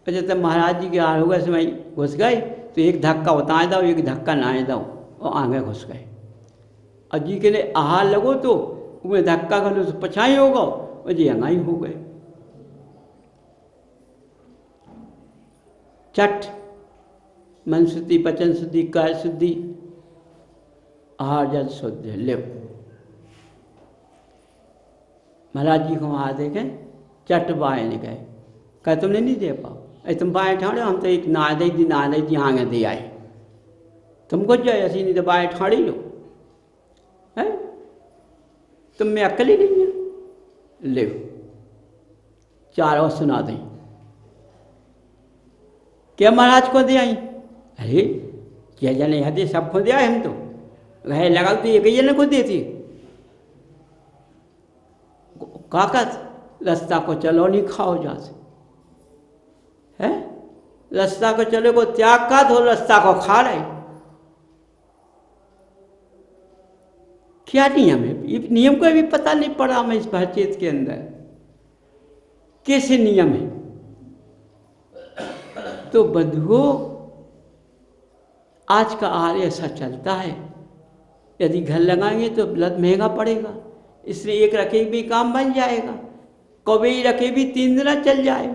अच्छा तब महाराज जी के आर होगा समय घुस गए तो एक धक्का उताए दो एक धक्का नाए दो और आगे घुस गए। और जी के लिए आहार लगो तो उन्हें धक्का कर तो पछाई होगा और जी हंगाई हो गए। चट मन शुद्धि पचन शुद्धि काय शुद्धि आहार जल शुद्ध ले। महाराज जी को वहाँ देखें चट बाएँ गए कह तुमने नहीं दे पाओ अरे तुम बाएँ ठाड़े हम तो एक नादे दी आगे दे आए तुमको जाए ऐसी नहीं तो बाएँ ठाड़ी लो है तुम में अक्ल ही नहीं है ले चार और सुना दें क्या महाराज को दे आई अरे क्या जाने हदे सबको दे आए हम तो वह लगाओ तो एक जने को देती काकत रास्ता को चलो नहीं खाओ जाते है रास्ता को चले को त्याग का तो रास्ता को खा रहे क्या नियम है ये नियम को भी पता नहीं पड़ा मैं इस भरचेत के अंदर कैसे नियम है। तो बंधुओं आज का आहार ऐसा चलता है यदि घर लगाएंगे तो महंगा पड़ेगा इसलिए एक रखे भी काम बन जाएगा कभी रखे भी 3 दिन चल जाए।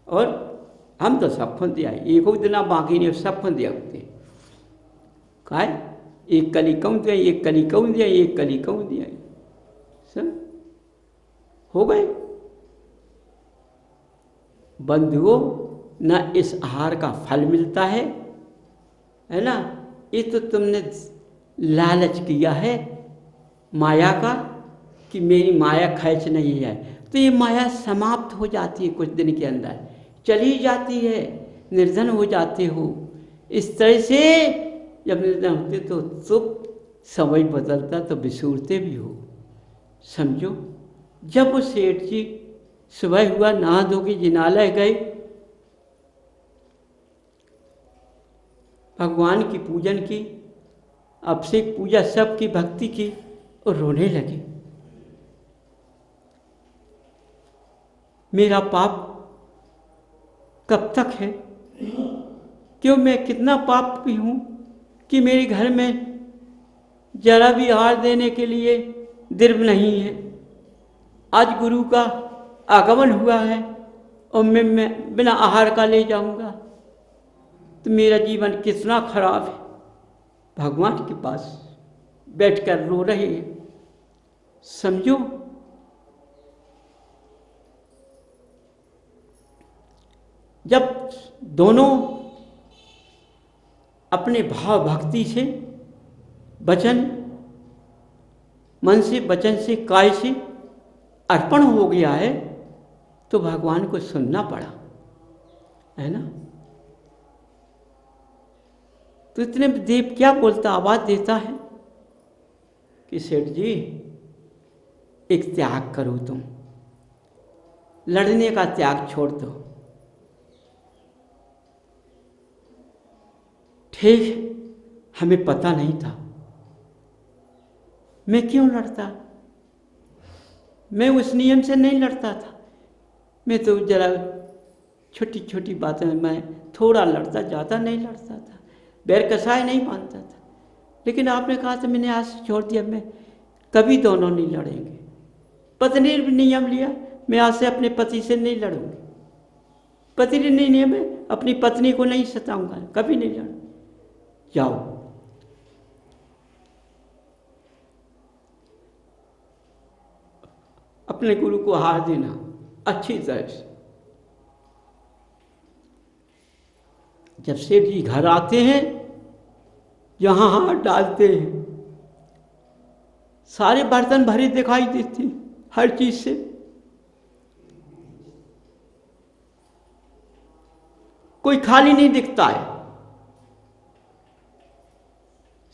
और हम तो सब फन दिया एक दिन बाकी नहीं सब फन दिया होते का एक कली कम दिया एक कली कम दिया एक कली कम दिया सब हो गए। बंधुओं न इस आहार का फल मिलता है ना ये तो तुमने लालच किया है माया का कि मेरी माया खैच नहीं है तो ये माया समाप्त हो जाती है कुछ दिन के अंदर चली जाती है निर्धन हो जाते हो। इस तरह से जब निर्धन होते तो चुप समय बदलता तो बिसूरते भी हो समझो। जब वो सेठ जी सुबह हुआ नहा धो के जिनालय गए भगवान की पूजन की अभिषेक पूजा सब की भक्ति की और रोने लगे मेरा पाप कब तक है क्यों मैं कितना पाप भी हूँ कि मेरे घर में जरा भी आहार देने के लिए दीर्घ नहीं है। आज गुरु का आगमन हुआ है और मैं बिना आहार का ले जाऊंगा तो मेरा जीवन कितना खराब है। भगवान के पास बैठकर रो रहे हैं समझो। जब दोनों अपने भाव भक्ति से वचन मन से वचन से काय से अर्पण हो गया है तो भगवान को सुनना पड़ा है ना। तो इतने देव क्या बोलता आवाज देता है कि सेठ जी एक त्याग करो तुम लड़ने का त्याग छोड़ दो ठीक हमें पता नहीं था मैं क्यों लड़ता मैं उस नियम से नहीं लड़ता था मैं तो जरा छोटी छोटी बातें मैं थोड़ा लड़ता ज़्यादा नहीं लड़ता था बैर कसाय नहीं मानता था। लेकिन आपने कहा था मैंने आज छोड़ दिया मैं कभी दोनों नहीं लड़ेंगे। पत्नी ने नियम लिया मैं आज से अपने पति से नहीं लड़ूंगी पति ने नियम है अपनी पत्नी को नहीं सताऊंगा कभी नहीं लड़ूंगा। जाओ अपने गुरु को हार देना अच्छी तरह से। जब सेठ जी घर आते हैं जहां हाथ डालते हैं सारे बर्तन भरे दिखाई देते हर चीज से कोई खाली नहीं दिखता है।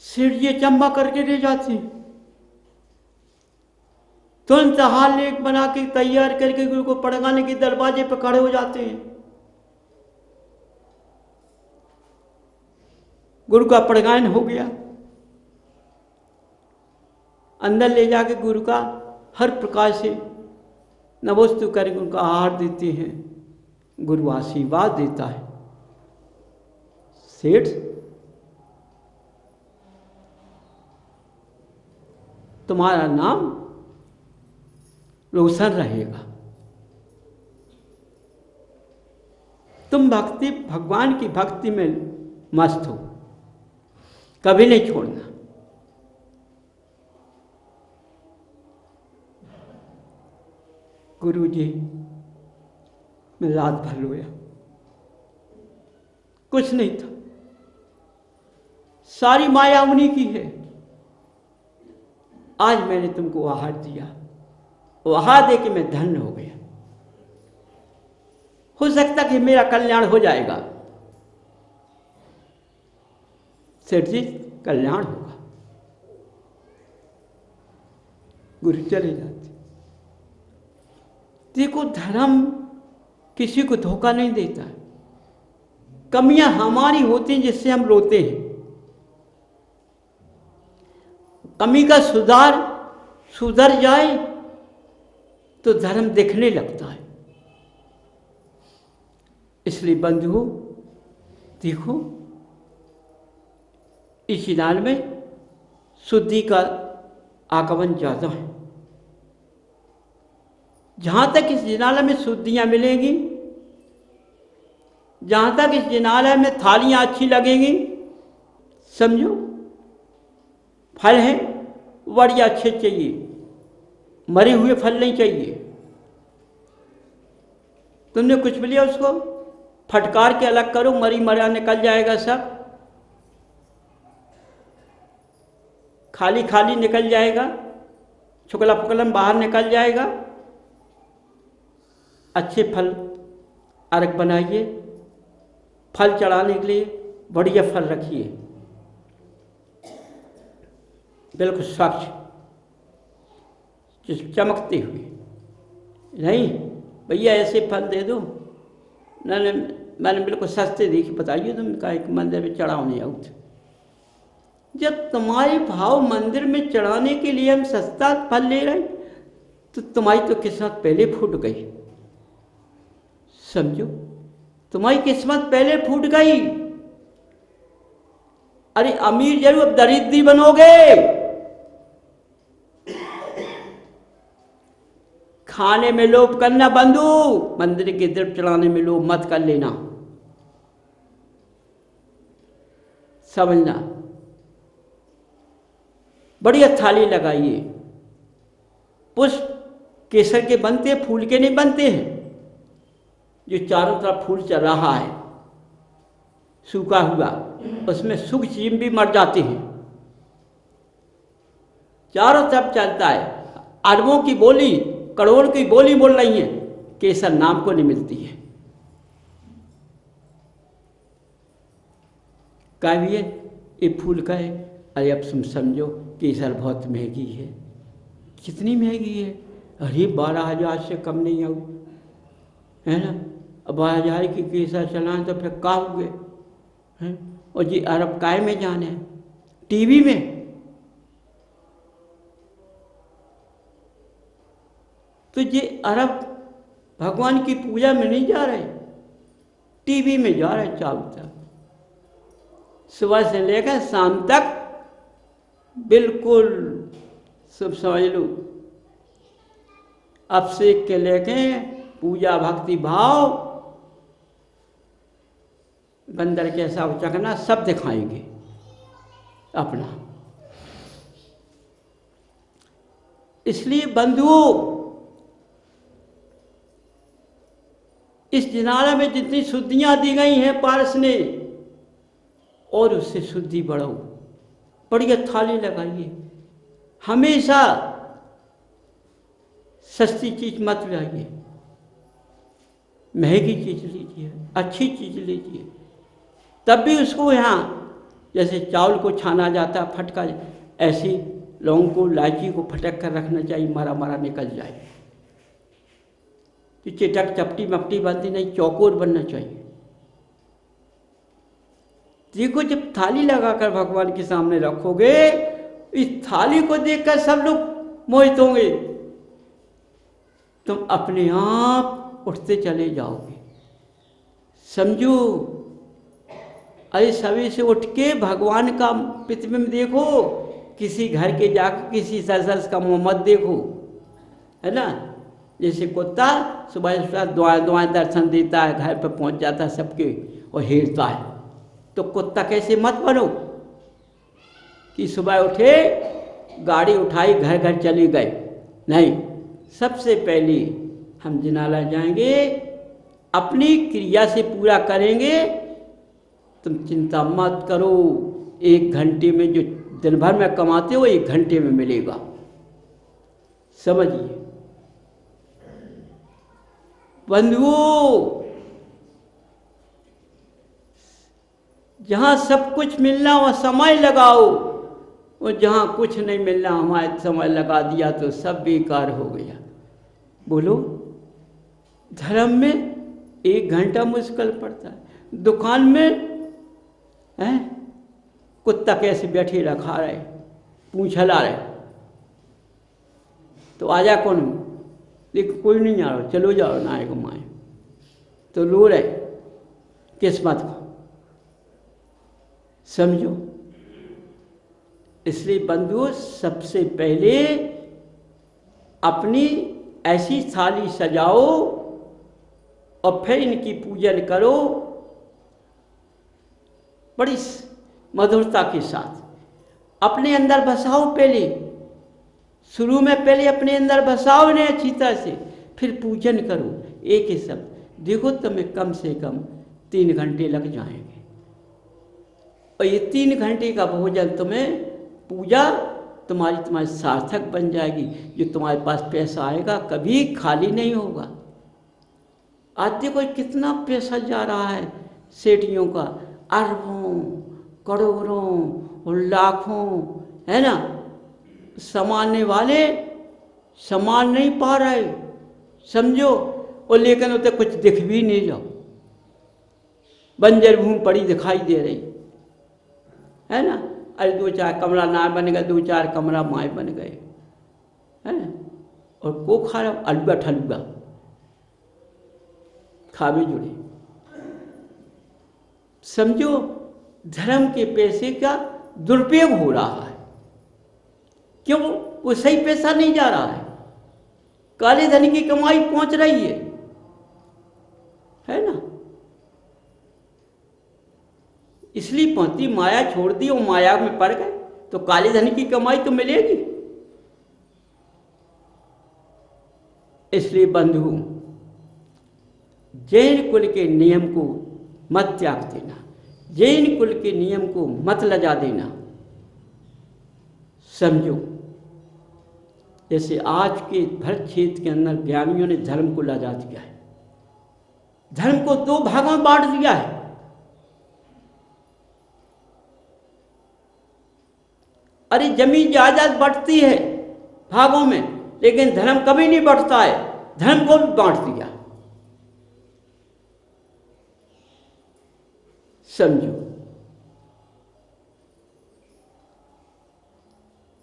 सेठ जी चंबा करके ले जाते हैं तुरंत हाल लेख बना के तैयार करके गुरु को पड़काने के दरवाजे पर खड़े हो जाते हैं। गुरु का पड़गायन हो गया अंदर ले जाके गुरु का हर प्रकार से नमोस्तु करके उनका आहार देते हैं। गुरु आशीर्वाद देता है। सेठ तुम्हारा नाम रोशन रहेगा। तुम भगवान की भक्ति में मस्त हो, कभी नहीं छोड़ना। गुरु जी, मैं रात भर रोया, कुछ नहीं था, सारी माया उन्हीं की है। आज मैंने तुमको आहार दिया, वो आहार दे के मैं धन्य हो गया। हो सकता कि मेरा कल्याण हो जाएगा। सेठ जी, कल्याण होगा। गुरु चले जाते। देखो, धर्म किसी को धोखा नहीं देता है। कमियां हमारी होती हैं जिससे हम रोते हैं। कमी का सुधर जाए तो धर्म दिखने लगता है। इसलिए बंधुओं, देखो, इस नाल में शुद्धि का आगमन ज़्यादा है। जहाँ तक इस जिनालय में शुद्धियाँ मिलेंगी, जहाँ तक इस जिनालय में थालियाँ अच्छी लगेंगी, समझो फल है बड़े अच्छे चाहिए, मरे हुए फल नहीं चाहिए। तुमने कुछ भी लिया, उसको फटकार के अलग करो, मरा निकल जाएगा सब, खाली खाली निकल जाएगा, छुकला फुकलम बाहर निकल जाएगा। अच्छे फल अर्घ बनाइए, फल चढ़ाने के लिए बढ़िया फल रखिए, बिल्कुल स्वच्छ चमकते हुए। नहीं भैया ऐसे फल दे दो, मैंने बिल्कुल सस्ते देखिए, बताइए तुम का एक मंदिर में चढ़ाओ नहीं आउट। जब तुम्हारे भाव मंदिर में चढ़ाने के लिए हम सस्ता फल ले रहे तो तुम्हारी तो किस्मत पहले फूट गई। समझो, तुम्हारी किस्मत पहले फूट गई। अरे अमीर जरूर, अब दरिद्री बनोगे। खाने में लोभ करना बंधु, मंदिर के द्रव्य चढ़ाने में लोभ मत कर लेना, समझना। बढ़िया थाली लगाइए। पुष्प केसर के बनते हैं, फूल के नहीं बनते हैं। जो चारों तरफ फूल चल रहा है सूखा हुआ, उसमें सूख जीव भी मर जाते हैं। चारों तरफ चलता है, अरबों की बोली, करोड़ की बोली बोल रही है, केसर नाम को नहीं मिलती है। क्या भी है ये फूल का है। अरे अब तुम समझो केसर बहुत महंगी है। कितनी महंगी है? अरे 12,000 से कम नहीं आऊ, है ना। अब 12,000 की केसर चलाएं तो फिर का हुए हैं। और जी अरब काय में जाने, टीवी में। तो ये अरब भगवान की पूजा में नहीं जा रहे, टीवी में जा रहे चारों तरफ। सुबह से लेकर शाम तक बिल्कुल सब समझ लो, अभिषेक के लेके पूजा भक्ति भाव, बंदर कैसा उचकना, सब दिखाएंगे अपना। इसलिए बंधुओं, इस जिनालय में जितनी शुद्धियां दी गई हैं पारस ने, और उससे शुद्धि बढ़ाओ। बढ़िया थाली लगाइए। हमेशा सस्ती चीज मत लाइए, महंगी चीज लीजिए, अच्छी चीज लीजिए। तब भी उसको यहाँ जैसे चावल को छाना जाता है फटका, ऐसी लौंग को इलायची को फटक कर रखना चाहिए, मरा मरा निकल जाए। तो चिटक चपटी मपटी बनती नहीं, चौकोर बनना चाहिए। देखो, जब थाली लगाकर भगवान के सामने रखोगे, इस थाली को देखकर सब लोग मोहित होंगे। तुम अपने आप उठते चले जाओगे। समझो, अरे सभी से उठ के भगवान का प्रतिबिंब देखो, किसी घर के जाकर किसी सदस्य का मुँह मत देखो, है ना। जैसे कुत्ता सुबह सुबह दुआएं दुआएं दर्शन देता है, घर पर पहुंच जाता है सबके और हेरता है, तो कुत्ता कैसे मत बनो कि सुबह उठे गाड़ी उठाई घर घर चले गए। नहीं, सबसे पहले हम जिनालय जाएंगे, अपनी क्रिया से पूरा करेंगे। तुम चिंता मत करो, 1 घंटे में जो दिन भर में कमाते हो 1 घंटे में मिलेगा। समझिए बंधुओं, जहाँ सब कुछ मिलना वह समय लगाओ, और जहाँ कुछ नहीं मिलना हमारे समय लगा दिया तो सब बेकार हो गया। बोलो, धर्म में 1 घंटा मुश्किल पड़ता है, दुकान में है कुत्ता कैसे बैठे रखा रहे, पूंछ हिला रहे, तो आजा कौन, लेकिन कोई नहीं आ रहा, चलो जाओ ना आएगा माए, तो लो रहे किस्मत को। समझो, इसलिए बंधुओं सबसे पहले अपनी ऐसी थाली सजाओ और फिर इनकी पूजन करो बड़ी मधुरता के साथ। अपने अंदर बसाओ, पहले शुरू में पहले अपने अंदर बसाओ इन्हें अच्छी तरह से, फिर पूजन करो एक ही शब्द। देखो तुम्हें कम से कम 3 घंटे लग जाएंगे, और ये 3 घंटे का भोजन तुम्हें पूजा तुम्हारी सार्थक बन जाएगी। जो तुम्हारे पास पैसा आएगा कभी खाली नहीं होगा। आज देखो कितना पैसा जा रहा है सेठियों का, अरबों करोड़ों और लाखों, है ना। समाने वाले समान नहीं पा रहे, समझो, और लेकिन उसे कुछ दिख भी नहीं जाओ, बंजर भूमि पड़ी दिखाई दे रही है ना। अरे 2-4 कमरा ना बन गए, 2-4 कमरा माए बन गए, है। और को खा रहा अलुआ ठलुआ खावे जुड़े। समझो, धर्म के पैसे का दुरुपयोग हो रहा है। क्यों? वो सही पैसा नहीं जा रहा है, काले धन की कमाई पहुंच रही है ना। इसलिए पहुंची, माया छोड़ दी और माया में पड़ गए तो काले धन की कमाई तो मिलेगी। इसलिए बंधु, जैन कुल के नियम को मत त्याग देना, जैन कुल के नियम को मत लजा देना। समझो, जैसे आज के भरत क्षेत्र के अंदर ज्ञानियों ने धर्म को लजा दिया है, धर्म को 2 भागों में बांट दिया है। अरे जमीन जायदाद बढ़ती है भागों में, लेकिन धर्म कभी नहीं बढ़ता है, धर्म को भी बांट दिया। समझो,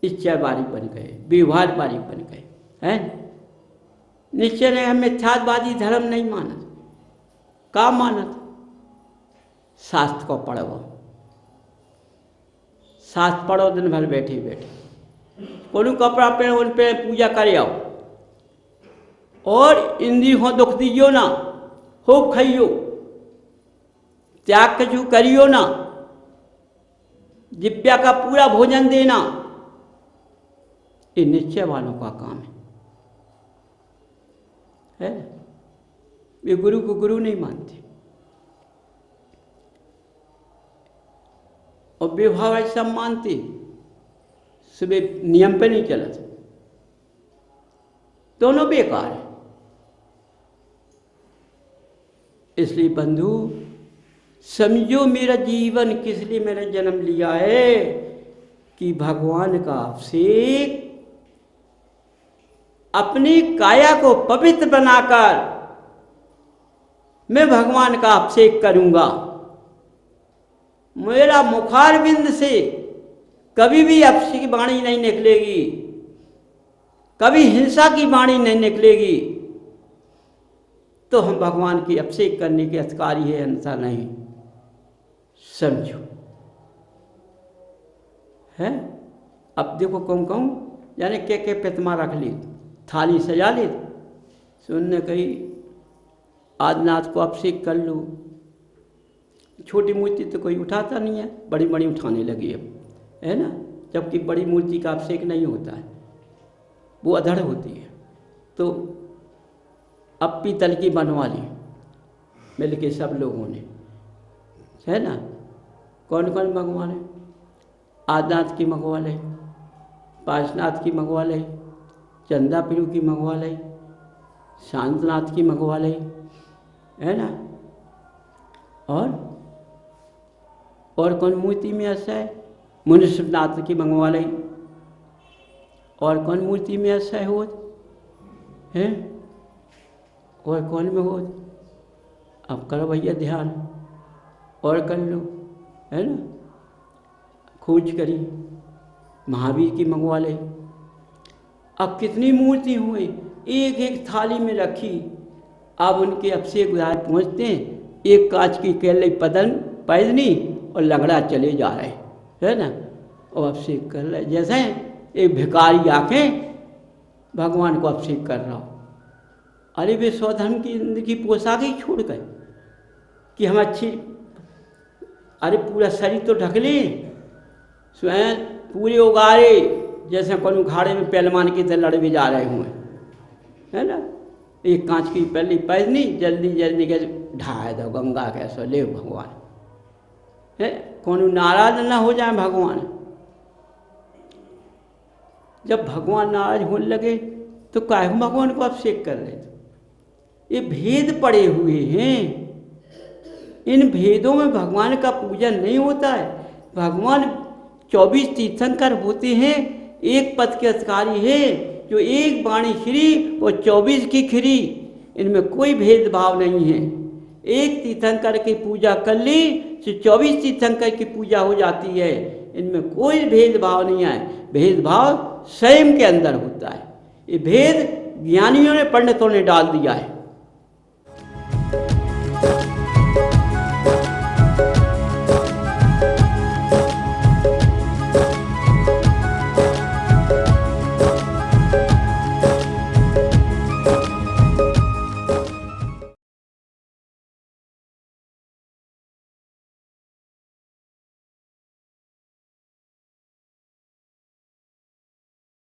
इच्छावादी बन गए, व्यवहारवादी बन गए, हैं। निश्चय ने हम मिथ्यावादी धर्म नहीं माना, का माना था? शास्त्र को पढ़ो, शास्त्र पढ़ो दिन भर बैठे बैठे, कोई कपड़ा पहनो उन पे पूजा करे आओ, और इंद्री हो दुख दीजियो ना, हो खाइयो, त्याग कछु करियो ना, जिव्या का पूरा भोजन देना, ये निश्चय वालों का काम है। वे गुरु को गुरु नहीं मानते, और विभाव ऐसा मानते, सुबह नियम पे नहीं चलते, दोनों बेकार है। इसलिए बंधु समझो, मेरा जीवन किस लिए मैंने जन्म लिया है कि भगवान का अभिषेक, अपनी काया को पवित्र बनाकर मैं भगवान का अभिषेक करूंगा। मेरा मुखारविंद से कभी भी अपशब्द की वाणी नहीं निकलेगी, कभी हिंसा की वाणी नहीं निकलेगी, तो हम भगवान की अभिषेक करने के अधिकारी है, अन्यथा नहीं। समझो है। अब देखो कहूँ यानी के प्रतिमा रख ली, थाली सजा ली, सुनने कही आज नाथ को अभिषेक कर लो। छोटी मूर्ति तो कोई उठाता नहीं है, बड़ी बड़ी उठाने लगी अब, है ना। जबकि बड़ी मूर्ति का अभिषेक नहीं होता है, वो अधड़ होती है। तो अब पीतल की बनवा ली मिल के सब लोगों ने, है ना। कौन कौन मंगवा ले? आदिनाथ की मंगवा ले, पार्श्वनाथ की मंगवा ले, चंदा पीरू की मंगवा ले, शांतनाथ की मंगवा ले, है ना। और कौन मूर्ति में ऐसा है? मुनिष्ठनाथ की मंगवा ले। और कौन मूर्ति में ऐसा हो है? और कौन में हो? अब करो भैया ध्यान और कर लो, है ना। खोज करी, महावीर की मंगवा ले। अब कितनी मूर्ति हुई, एक एक थाली में रखी। अब उनके अभिषेक विधान पहुँचते हैं, एक कांच की केले पैदनी और लंगड़ा चले जा रहे, है ना। और अभिषेक कर रहे, जैसे एक भिखारी आके भगवान को अभिषेक कर रहा हो। अरे वे स्वधर्म की पोशाक ही छोड़ गए कि हम अच्छी, अरे पूरा शरीर तो ढक ले, स्वयं पूरे उगारे जैसे कौन उखाड़े में पहलवान की तरह लड़े भी जा रहे हुए, है ना। एक कांच की पहली पैदनी जल्दी जल्दी के ढाए दो गंगा कैसे ले भगवान, है। कौन नाराज ना हो जाए भगवान। जब भगवान नाराज होने लगे तो काहे भगवान को अभिषेक कर रहे थे? ये भेद पड़े हुए हैं, इन भेदों में भगवान का पूजन नहीं होता है। भगवान 24 तीर्थंकर होते हैं, एक पद के अधिकारी है, जो एक वाणी श्री और 24 की खिरी, इनमें कोई भेदभाव नहीं है। एक तीर्थंकर की पूजा कर ली तो 24 तीर्थंकर की पूजा हो जाती है, इनमें कोई भेदभाव नहीं है। भेदभाव स्वयं के अंदर होता है। ये भेद ज्ञानियों ने, पंडितों ने डाल दिया है।